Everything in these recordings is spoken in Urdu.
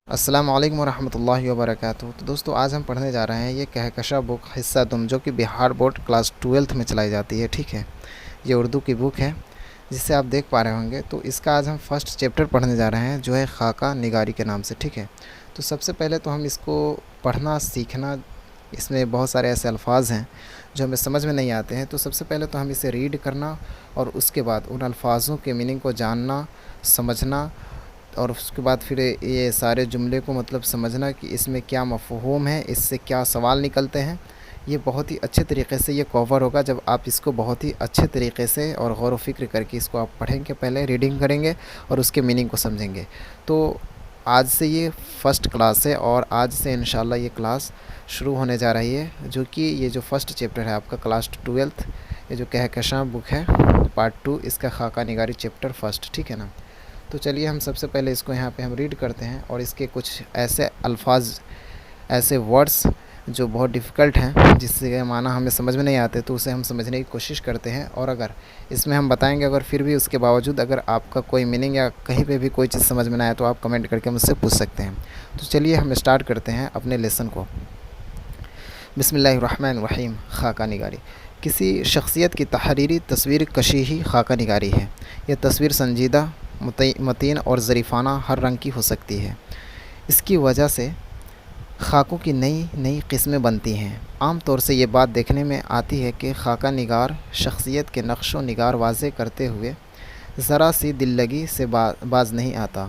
السلام علیکم ورحمۃ اللہ وبرکاتہ۔ تو دوستو آج ہم پڑھنے جا رہے ہیں یہ کہکشاں بک حصہ دم، جو کہ بہار بورڈ کلاس 12 میں چلائی جاتی ہے، ٹھیک ہے۔ یہ اردو کی بک ہے جسے آپ دیکھ پا رہے ہوں گے۔ تو اس کا آج ہم فرسٹ چیپٹر پڑھنے جا رہے ہیں، جو ہے خاکہ نگاری کے نام سے، ٹھیک ہے۔ تو سب سے پہلے تو ہم اس کو پڑھنا سیکھنا، اس میں بہت سارے ایسے الفاظ ہیں جو ہمیں سمجھ میں نہیں آتے ہیں، تو سب سے پہلے تو ہم اسے ریڈ کرنا اور اس کے بعد ان الفاظوں کے میننگ کو جاننا، سمجھنا، اور اس کے بعد پھر یہ سارے جملے کو مطلب سمجھنا کہ اس میں کیا مفہوم ہے، اس سے کیا سوال نکلتے ہیں۔ یہ بہت ہی اچھے طریقے سے یہ کور ہوگا جب آپ اس کو بہت ہی اچھے طریقے سے اور غور و فکر کر کے اس کو آپ پڑھیں گے، پہلے ریڈنگ کریں گے اور اس کے میننگ کو سمجھیں گے۔ تو آج سے یہ فرسٹ کلاس ہے اور آج سے انشاءاللہ یہ کلاس شروع ہونے جا رہی ہے، جو کہ یہ جو فرسٹ چیپٹر ہے آپ کا کلاس 12، یہ جو کہکشاں بک ہے پارٹ 2، اس کا خاکہ نگاری چیپٹر فرسٹ، ٹھیک ہے نا۔ تو چلیے ہم سب سے پہلے اس کو یہاں پہ ہم ریڈ کرتے ہیں، اور اس کے کچھ ایسے الفاظ، ایسے ورڈز جو بہت ڈیفیکلٹ ہیں، جس سے معنی ہمیں سمجھ میں نہیں آتے، تو اسے ہم سمجھنے کی کوشش کرتے ہیں۔ اور اگر اس میں ہم بتائیں گے، اگر پھر بھی اس کے باوجود اگر آپ کا کوئی میننگ یا کہیں پہ بھی کوئی چیز سمجھ میں نہ آئے، تو آپ کمنٹ کر کے مجھ سے پوچھ سکتے ہیں۔ تو چلیے ہم اسٹارٹ کرتے ہیں اپنے لیسن کو۔ بسم اللہ الرحمن الرحیم۔ خاکہ نگاری کسی شخصیت کی تحریری تصویر کشی ہی خاکہ نگاری ہے۔ یہ تصویر سنجیدہ، متین اور ظریفانہ ہر رنگ کی ہو سکتی ہے۔ اس کی وجہ سے خاکوں کی نئی نئی قسمیں بنتی ہیں۔ عام طور سے یہ بات دیکھنے میں آتی ہے کہ خاکہ نگار شخصیت کے نقش و نگار واضح کرتے ہوئے ذرا سی دل لگی سے باز نہیں آتا۔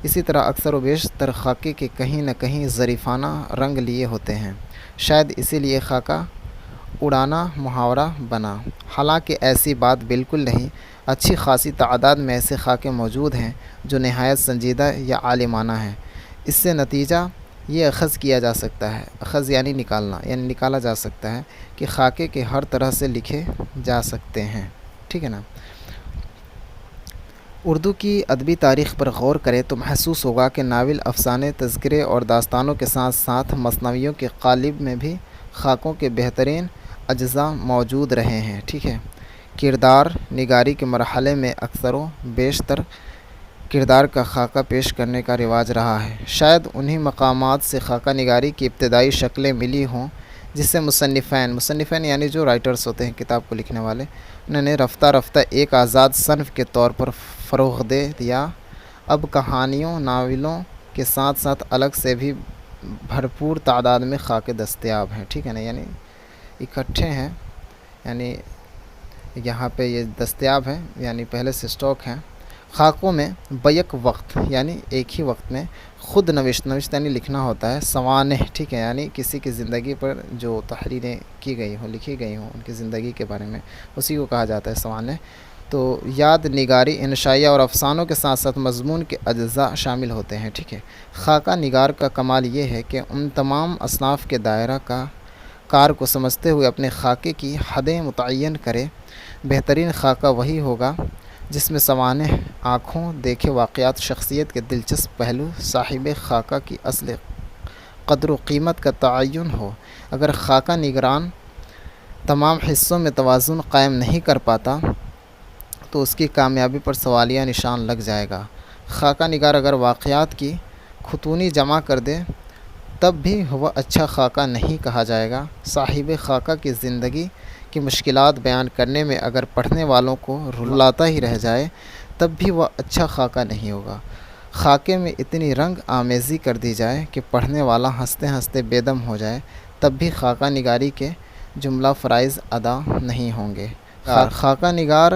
اسی طرح اکثر و بیشتر خاکے کے کہیں نہ کہیں ظریفانہ رنگ لیے ہوتے ہیں، شاید اسی لیے خاکہ اڑانا محاورہ بنا، حالانکہ ایسی بات بالکل نہیں۔ اچھی خاصی تعداد میں ایسے خاکے موجود ہیں جو نہایت سنجیدہ یا عالمانہ ہیں۔ اس سے نتیجہ یہ اخذ کیا جا سکتا ہے، اخذ یعنی نکالنا، یعنی نکالا جا سکتا ہے کہ خاکے کے ہر طرح سے لکھے جا سکتے ہیں، ٹھیک ہے نا۔ اردو کی ادبی تاریخ پر غور کریں تو محسوس ہوگا کہ ناول، افسانے، تذکرے اور داستانوں کے ساتھ ساتھ مثنویوں کے قالب میں بھی خاکوں کے بہترین اجزاء موجود رہے ہیں، ٹھیک ہے۔ کردار نگاری کے مرحلے میں اکثر و بیشتر کردار کا خاکہ پیش کرنے کا رواج رہا ہے۔ شاید انہی مقامات سے خاکہ نگاری کی ابتدائی شکلیں ملی ہوں، جس سے مصنفین یعنی جو رائٹرز ہوتے ہیں، کتاب کو لکھنے والے، انہوں نے رفتہ رفتہ ایک آزاد صنف کے طور پر فروغ دے دیا۔ اب کہانیوں، ناولوں کے ساتھ ساتھ الگ سے بھی بھرپور تعداد میں خاکے دستیاب ہیں، ٹھیک ہے نا، یعنی اکٹھے ہیں، یعنی یہاں پہ یہ دستیاب ہیں، یعنی پہلے سے سٹاک ہیں۔ خاکوں میں بیک وقت یعنی ایک ہی وقت میں خود نوشت یعنی لکھنا ہوتا ہے، سوانح، ٹھیک ہے، یعنی کسی کی زندگی پر جو تحریریں کی گئی ہوں، لکھی گئی ہوں ان کی زندگی کے بارے میں، اسی کو کہا جاتا ہے سوانح۔ تو یاد نگاری، انشائیہ اور افسانوں کے ساتھ ساتھ مضمون کے اجزاء شامل ہوتے ہیں، ٹھیک ہے۔ خاکہ نگار کا کمال یہ ہے کہ ان تمام اصناف کے دائرہ کار کو سمجھتے ہوئے اپنے خاکے کی حدیں متعین کرے۔ بہترین خاکہ وہی ہوگا جس میں سوانح، آنکھوں دیکھے واقعات، شخصیت کے دلچسپ پہلو، صاحب خاکہ کی اصل قدر و قیمت کا تعین ہو۔ اگر خاکہ نگران تمام حصوں میں توازن قائم نہیں کر پاتا تو اس کی کامیابی پر سوالیہ نشان لگ جائے گا۔ خاکہ نگار اگر واقعات کی خطوطی جمع کر دے تب بھی وہ اچھا خاکہ نہیں کہا جائے گا۔ صاحب خاکہ کی زندگی کی مشکلات بیان کرنے میں اگر پڑھنے والوں کو رلاتا ہی رہ جائے تب بھی وہ اچھا خاکہ نہیں ہوگا۔ خاکے میں اتنی رنگ آمیزی کر دی جائے کہ پڑھنے والا ہنستے ہنستے بے دم ہو جائے تب بھی خاکہ نگاری کے جملہ فرائض ادا نہیں ہوں گے۔ خاکہ نگار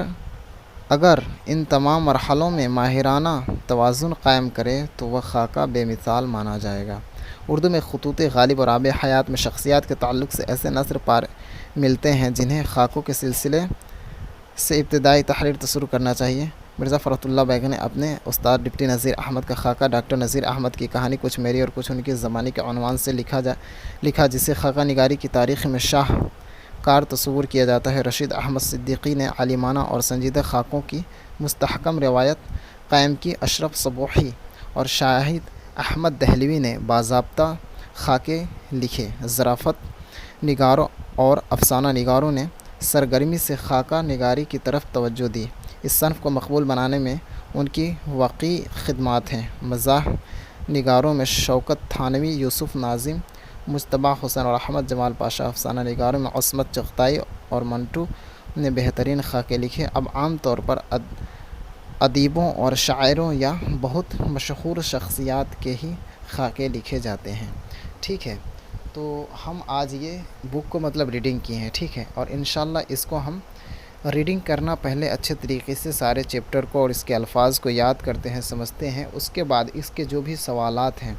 اگر ان تمام مرحلوں میں ماہرانہ توازن قائم کرے تو وہ خاکہ بے مثال مانا جائے گا۔ اردو میں خطوط غالب اور آب حیات میں شخصیات کے تعلق سے ایسے نثر ملتے ہیں جنہیں خاکوں کے سلسلے سے ابتدائی تحریر تصور کرنا چاہیے۔ مرزا فرحت اللہ بیگ نے اپنے استاد ڈپٹی نذیر احمد کا خاکہ ڈاکٹر نذیر احمد کی کہانی کچھ میری اور کچھ ان کی زمانی کے عنوان سے لکھا، جسے خاکہ نگاری کی تاریخ میں شاہ کار تصور کیا جاتا ہے۔ رشید احمد صدیقی نے عالمانہ اور سنجیدہ خاکوں کی مستحکم روایت قائم کی۔ اشرف صبوحی اور شاہد احمد دہلوی نے باضابطہ خاکے لکھے۔ ظرافت نگاروں اور افسانہ نگاروں نے سرگرمی سے خاکہ نگاری کی طرف توجہ دی۔ اس صنف کو مقبول بنانے میں ان کی وقوع خدمات ہیں۔ مزاح نگاروں میں شوکت تھانوی، یوسف ناظم، مجتبیٰ حسین اور احمد جمال پاشا۔ افسانہ نگاروں میں عصمت چغتائی اور منٹو نے بہترین خاکے لکھے۔ اب عام طور پر ادیبوں اور شاعروں یا بہت مشہور شخصیات کے ہی خاکے لکھے جاتے ہیں، ٹھیک ہے۔ تو ہم آج یہ بک کو ریڈنگ کی ہیں، ٹھیک ہے، اور انشاءاللہ اس کو ہم ریڈنگ کرنا پہلے اچھے طریقے سے سارے چیپٹر کو اور اس کے الفاظ کو یاد کرتے ہیں، سمجھتے ہیں، اس کے بعد اس کے جو بھی سوالات ہیں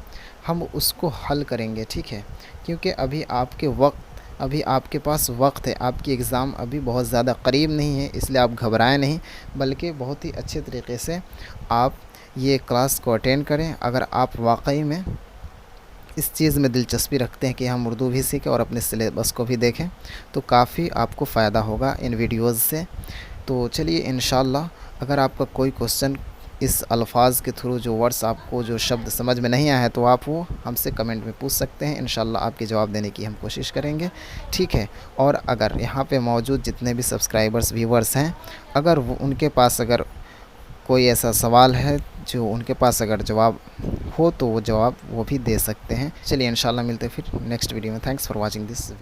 ہم اس کو حل کریں گے، ٹھیک ہے، کیونکہ ابھی آپ کے پاس وقت ہے، آپ کی ایگزام ابھی بہت زیادہ قریب نہیں ہے، اس لیے آپ گھبرائیں نہیں، بلکہ بہت ہی اچھے طریقے سے آپ یہ کلاس کو اٹینڈ کریں۔ اگر آپ واقعی میں اس چیز میں دلچسپی رکھتے ہیں کہ ہم اردو بھی سیکھیں اور اپنے سلیبس کو بھی دیکھیں، تو کافی آپ کو فائدہ ہوگا ان ویڈیوز سے۔ تو چلیے انشاءاللہ اگر آپ کا کوئی کوسچن اس الفاظ کے تھرو جو ورڈس آپ کو جو شبد سمجھ میں نہیں آیا ہے تو آپ وہ ہم سے کمنٹ میں پوچھ سکتے ہیں، انشاءاللہ آپ کے جواب دینے کی ہم کوشش کریں گے، ٹھیک ہے۔ اور اگر یہاں پہ موجود جتنے بھی سبسکرائبرز ویورز ہیں، اگر ان کے پاس اگر کوئی ایسا سوال ہے جو ان کے پاس اگر جواب ہو تو وہ جواب وہ بھی دے سکتے ہیں۔ چلیے انشاءاللہ ملتے پھر نیکسٹ ویڈیو میں۔ Thanks for watching this.